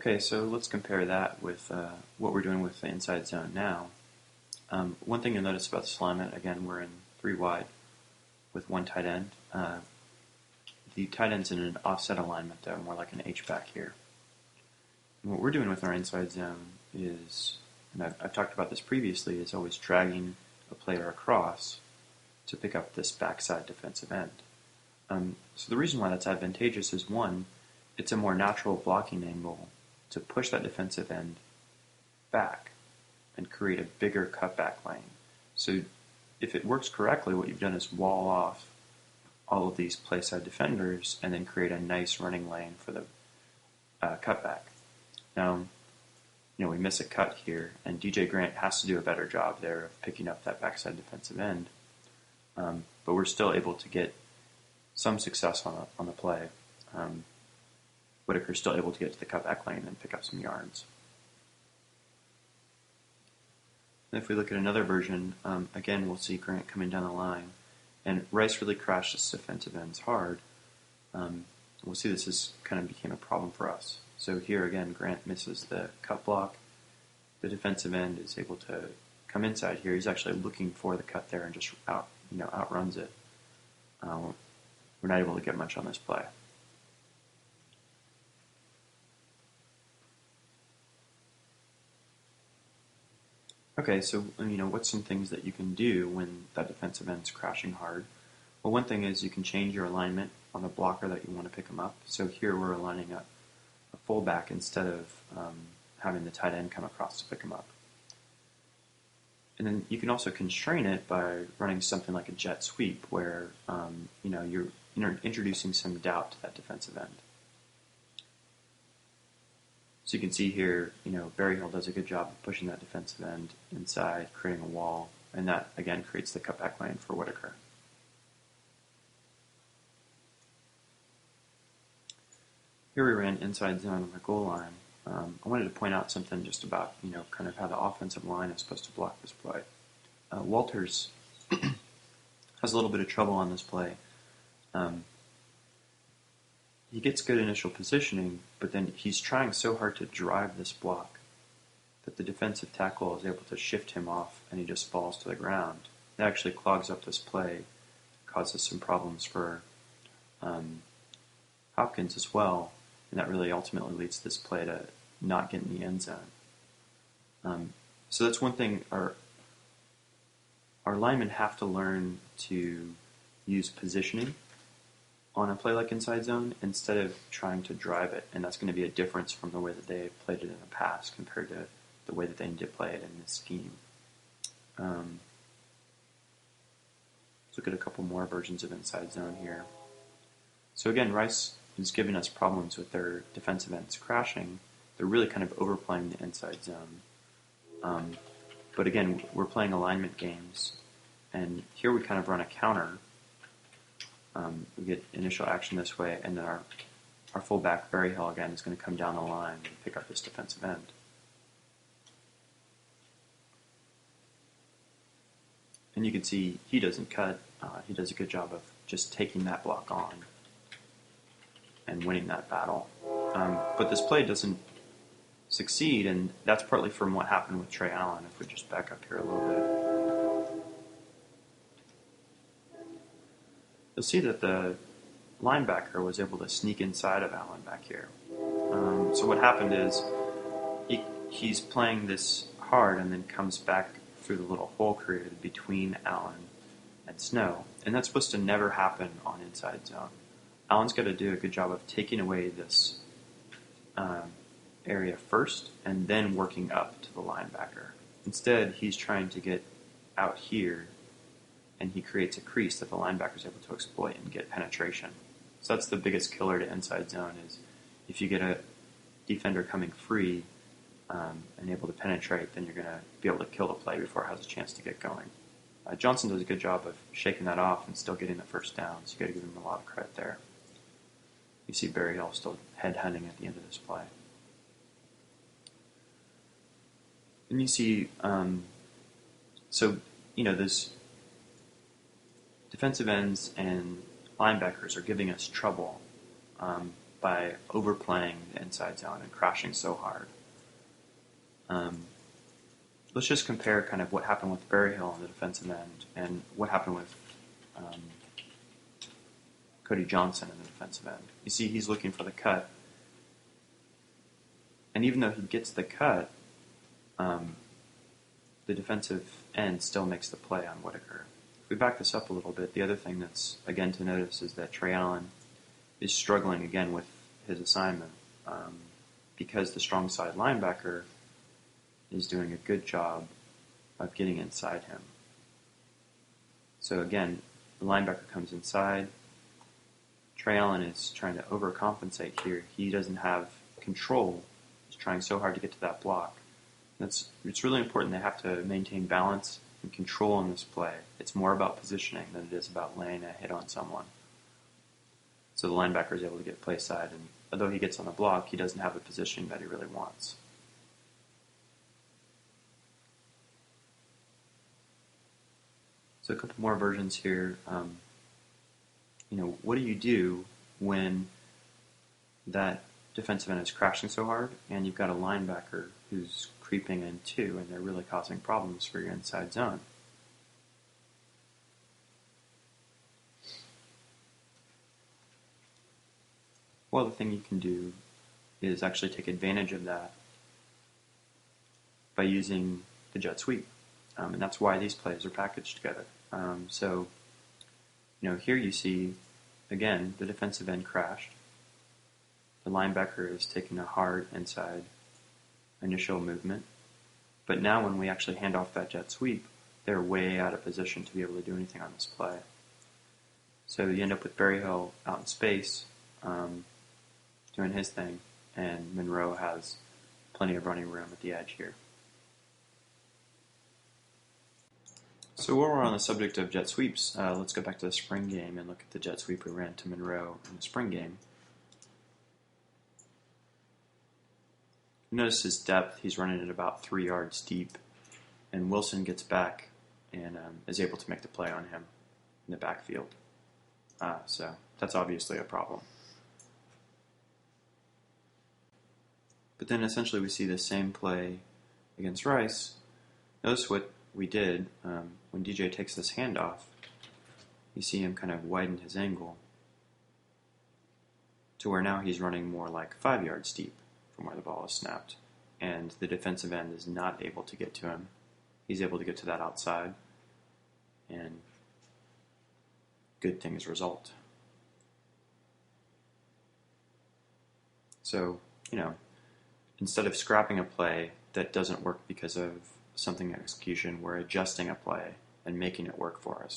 Okay, so let's compare that with what we're doing with the inside zone now. One thing you'll notice about this alignment, again, we're in three wide with one tight end. The tight end's in an offset alignment, though, more like an H-back here. And what we're doing with our inside zone is, and I've talked about this previously, is always dragging a player across to pick up this backside defensive end. So the reason why that's advantageous is, one, it's a more natural blocking angle to push that defensive end back and create a bigger cutback lane. So if it works correctly, what you've done is wall off all of these play side defenders and then create a nice running lane for the cutback. Now, we miss a cut here, and DJ Grant has to do a better job there of picking up that backside defensive end. But we're still able to get some success on the play. Whitaker's still able to get to the cutback lane and pick up some yards. And if we look at another version, again, we'll see Grant coming down the line. And Rice really crashed his defensive ends hard. We'll see this kind of became a problem for us. So here again, Grant misses the cut block. The defensive end is able to come inside here. He's actually looking for the cut there and just outruns it. We're not able to get much on this play. Okay, so what's some things that you can do when that defensive end's crashing hard? Well, one thing is you can change your alignment on the blocker that you want to pick him up. So here we're aligning a fullback instead of having the tight end come across to pick him up. And then you can also constrain it by running something like a jet sweep, where you're introducing some doubt to that defensive end. So you can see here, Berryhill does a good job of pushing that defensive end inside, creating a wall, and that, again, creates the cutback lane for Whitaker. Here we ran inside zone on the goal line. I wanted to point out something just about, kind of how the offensive line is supposed to block this play. Walters has a little bit of trouble on this play. He gets good initial positioning, but then he's trying so hard to drive this block that the defensive tackle is able to shift him off and he just falls to the ground. It actually clogs up this play, causes some problems for Hopkins as well, and that really ultimately leads this play to not get in the end zone. So that's one thing our linemen have to learn to use positioning on a play like inside zone instead of trying to drive it, and that's going to be a difference from the way that they played it in the past compared to the way that they need to play it in this scheme. Let's look at a couple more versions of inside zone here. So again, Rice is giving us problems with their defensive ends crashing. They're really kind of overplaying the inside zone. But again, we're playing alignment games, and here we kind of run a counter. We get initial action this way, and then our fullback, Berryhill, again, is going to come down the line and pick up this defensive end. And you can see he doesn't cut. He does a good job of just taking that block on and winning that battle. But this play doesn't succeed, and that's partly from what happened with Trey Allen. If we just back up here a little bit. You'll see that the linebacker was able to sneak inside of Allen back here. So what happened is he's playing this hard and then comes back through the little hole created between Allen and Snow. And that's supposed to never happen on inside zone. Allen's got to do a good job of taking away this area first and then working up to the linebacker. Instead, he's trying to get out here, and he creates a crease that the linebacker is able to exploit and get penetration. So that's the biggest killer to inside zone, is if you get a defender coming free and able to penetrate, then you're going to be able to kill the play before it has a chance to get going. Johnson does a good job of shaking that off and still getting the first down, so you got to give him a lot of credit there. You see Berryhill still headhunting at the end of this play. And you see, this defensive ends and linebackers are giving us trouble by overplaying the inside zone and crashing so hard. Let's just compare kind of what happened with Berryhill on the defensive end and what happened with Cody Johnson in the defensive end. You see he's looking for the cut, and even though he gets the cut, the defensive end still makes the play on Whitaker. If we back this up a little bit, the other thing that's, again, to notice is that Trey Allen is struggling again with his assignment because the strong side linebacker is doing a good job of getting inside him. So again, the linebacker comes inside. Trey Allen is trying to overcompensate here. He doesn't have control. He's trying so hard to get to that block. It's really important they have to maintain balance and control in this play. It's more about positioning than it is about laying a hit on someone. So the linebacker is able to get play side, and although he gets on the block, he doesn't have the positioning that he really wants. So a couple more versions here. What do you do when that defensive end is crashing so hard and you've got a linebacker who's creeping in too, and they're really causing problems for your inside zone? Well, the thing you can do is actually take advantage of that by using the jet sweep. And that's why these plays are packaged together. Here you see, again, the defensive end crashed. The linebacker is taking a hard inside initial movement. But now when we actually hand off that jet sweep, they're way out of position to be able to do anything on this play. So you end up with Berryhill out in space, doing his thing, and Monroe has plenty of running room at the edge here. So while we're on the subject of jet sweeps, let's go back to the spring game and look at the jet sweep we ran to Monroe in the spring game. Notice his depth. He's running at about 3 yards deep, and Wilson gets back and is able to make the play on him in the backfield. So that's obviously a problem. But then essentially we see the same play against Rice. Notice what we did when DJ takes this handoff. You see him kind of widen his angle to where now he's running more like 5 yards deep from where the ball is snapped, and the defensive end is not able to get to him. He's able to get to that outside, and good things result. So, instead of scrapping a play that doesn't work because of something in execution, we're adjusting a play and making it work for us.